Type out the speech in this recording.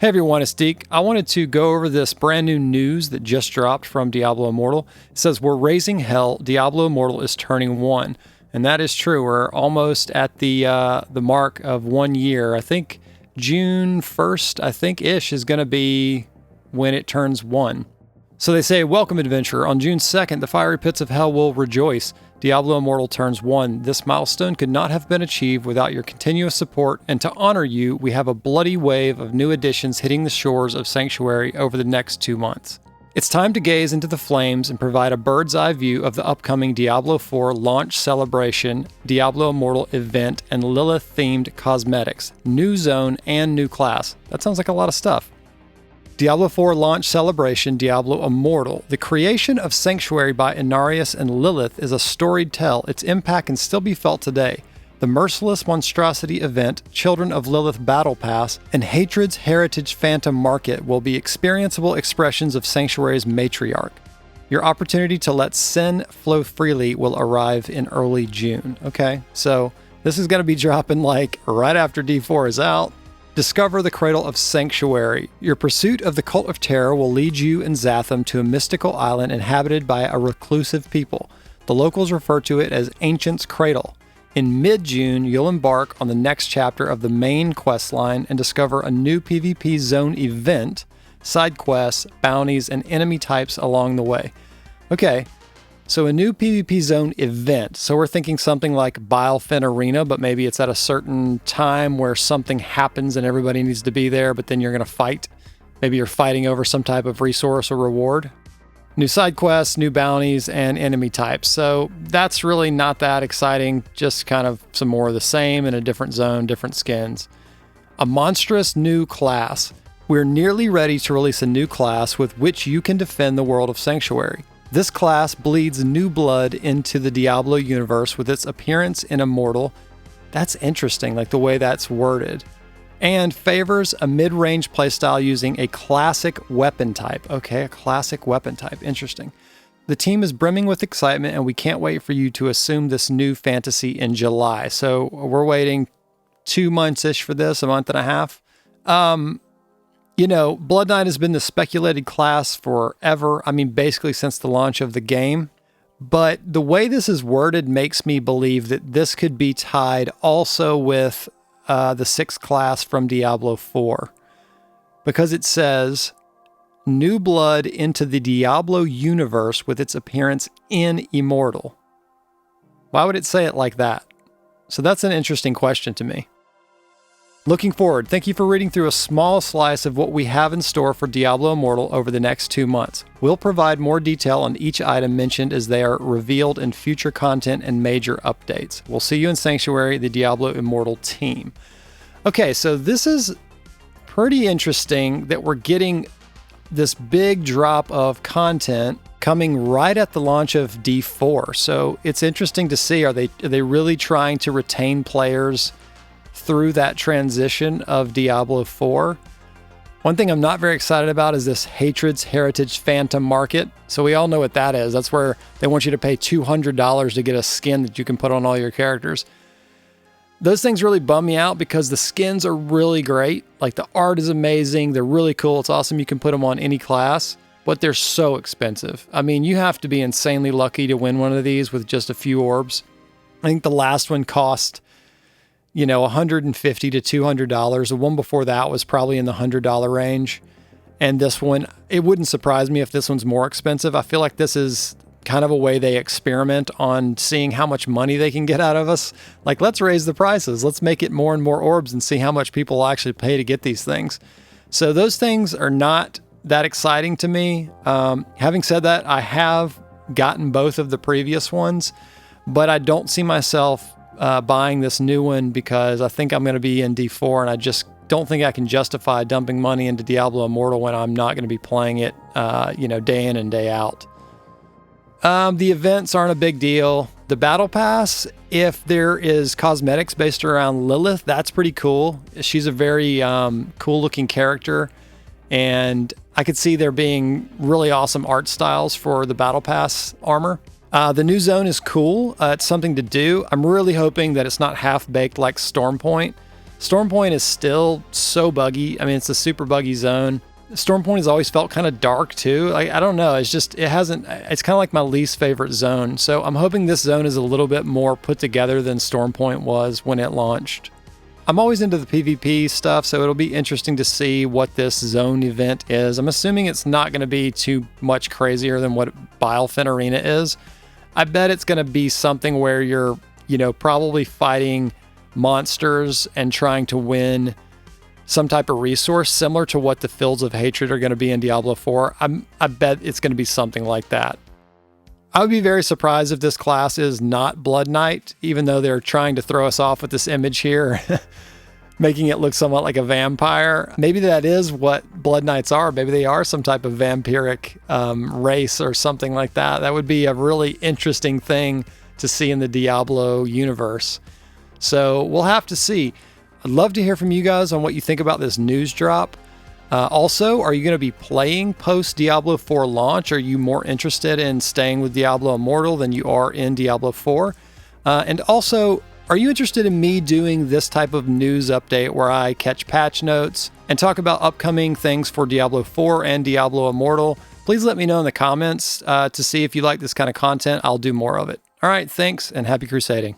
Hey everyone, it's Deke. I wanted to go over this brand new news that just dropped from Diablo Immortal. It says, we're raising hell, Diablo Immortal is turning 1. And that is true. We're almost at the mark of 1 year. I think June 1st, ish, is going to be when it turns 1. So they say, welcome adventurer. On June 2nd, the fiery pits of hell will rejoice. Diablo Immortal turns 1. This milestone could not have been achieved without your continuous support, and to honor you, we have a bloody wave of new additions hitting the shores of Sanctuary over the next 2 months. It's time to gaze into the flames and provide a bird's eye view of the upcoming Diablo IV launch celebration, Diablo Immortal event, and Lilith-themed cosmetics, new zone, and new class. That sounds like a lot of stuff. Diablo IV launch celebration, Diablo Immortal. The creation of Sanctuary by Inarius and Lilith is a storied tale. Its impact can still be felt today. The Merciless Monstrosity event, Children of Lilith Battle Pass, and Hatred's Heritage Phantom Market will be experienceable expressions of Sanctuary's matriarch. Your opportunity to let sin flow freely will arrive in early June. Okay, so this is going to be dropping like right after D4 is out. Discover the Cradle of Sanctuary. Your pursuit of the Cult of Terror will lead you and Zatham to a mystical island inhabited by a reclusive people. The locals refer to it as Ancient's Cradle. In mid-June, you'll embark on the next chapter of the main quest line and discover a new PvP zone event, side quests, bounties, and enemy types along the way. Okay, so a new PvP zone event. So we're thinking something like Bilefin Arena, but maybe it's at a certain time where something happens and everybody needs to be there, but then you're going to fight. Maybe you're fighting over some type of resource or reward. New side quests, new bounties, and enemy types. So that's really not that exciting, just kind of some more of the same in a different zone, different skins. A monstrous new class. We're nearly ready to release a new class with which you can defend the world of Sanctuary. This class bleeds new blood into the Diablo universe with its appearance in Immortal. That's interesting, like the way that's worded. And favors a mid-range playstyle using a classic weapon type. Okay, a classic weapon type. Interesting. The team is brimming with excitement, and we can't wait for you to assume this new fantasy in July. So we're waiting 2 months-ish for this, a month and a half. You know, Blood Knight has been the speculated class forever. I mean, basically since the launch of the game. But the way this is worded makes me believe that this could be tied also with the 6th class from Diablo IV. Because it says, new blood into the Diablo universe with its appearance in Immortal. Why would it say it like that? So that's an interesting question to me. Looking forward, thank you for reading through a small slice of what we have in store for Diablo Immortal over the next 2 months. We'll provide more detail on each item mentioned as they are revealed in future content and major updates. We'll see you in Sanctuary, the Diablo Immortal team. Okay, so this is pretty interesting that we're getting this big drop of content coming right at the launch of D4. So it's interesting to see, are they really trying to retain players through that transition of Diablo IV? One thing I'm not very excited about is this Hatred's Heritage Phantom Market. So we all know what that is. That's where they want you to pay $200 to get a skin that you can put on all your characters. Those things really bum me out because the skins are really great. Like the art is amazing. They're really cool. It's awesome. You can put them on any class, but they're so expensive. I mean, you have to be insanely lucky to win one of these with just a few orbs. I think the last one cost, you know, $150 to $200. The one before that was probably in the $100 range. And this one, it wouldn't surprise me if this one's more expensive. I feel like this is kind of a way they experiment on seeing how much money they can get out of us. Like, let's raise the prices. Let's make it more and more orbs and see how much people will actually pay to get these things. So those things are not that exciting to me. Having said that, I have gotten both of the previous ones, but I don't see myself buying this new one because I think I'm going to be in D4, and I just don't think I can justify dumping money into Diablo Immortal when I'm not going to be playing it, day in and day out. The events aren't a big deal. The Battle Pass, if there is cosmetics based around Lilith, that's pretty cool. She's a very cool looking character, and I could see there being really awesome art styles for the Battle Pass armor. The new zone is cool. It's something to do. I'm really hoping that it's not half-baked like Stormpoint. Stormpoint is still so buggy. I mean, it's a super buggy zone. Stormpoint has always felt kind of dark too. Like, I don't know. It's kind of like my least favorite zone. So I'm hoping this zone is a little bit more put together than Stormpoint was when it launched. I'm always into the PvP stuff, so it'll be interesting to see what this zone event is. I'm assuming it's not going to be too much crazier than what Bilefin Arena is. I bet it's going to be something where you're, probably fighting monsters and trying to win some type of resource similar to what the Fields of Hatred are going to be in Diablo 4. I bet it's going to be something like that. I would be very surprised if this class is not Blood Knight, even though they're trying to throw us off with this image here, making it look somewhat like a vampire. Maybe that is what Blood Knights are. Maybe they are some type of vampiric race or something like that. That would be a really interesting thing to see in the Diablo universe. So we'll have to see. I'd love to hear from you guys on what you think about this news drop. Also, are you going to be playing post Diablo 4 launch? Are you more interested in staying with Diablo Immortal than you are in Diablo 4? And also, are you interested in me doing this type of news update where I catch patch notes and talk about upcoming things for Diablo 4 and Diablo Immortal? Please let me know in the comments to see if you like this kind of content. I'll do more of it. All right, thanks and happy crusading.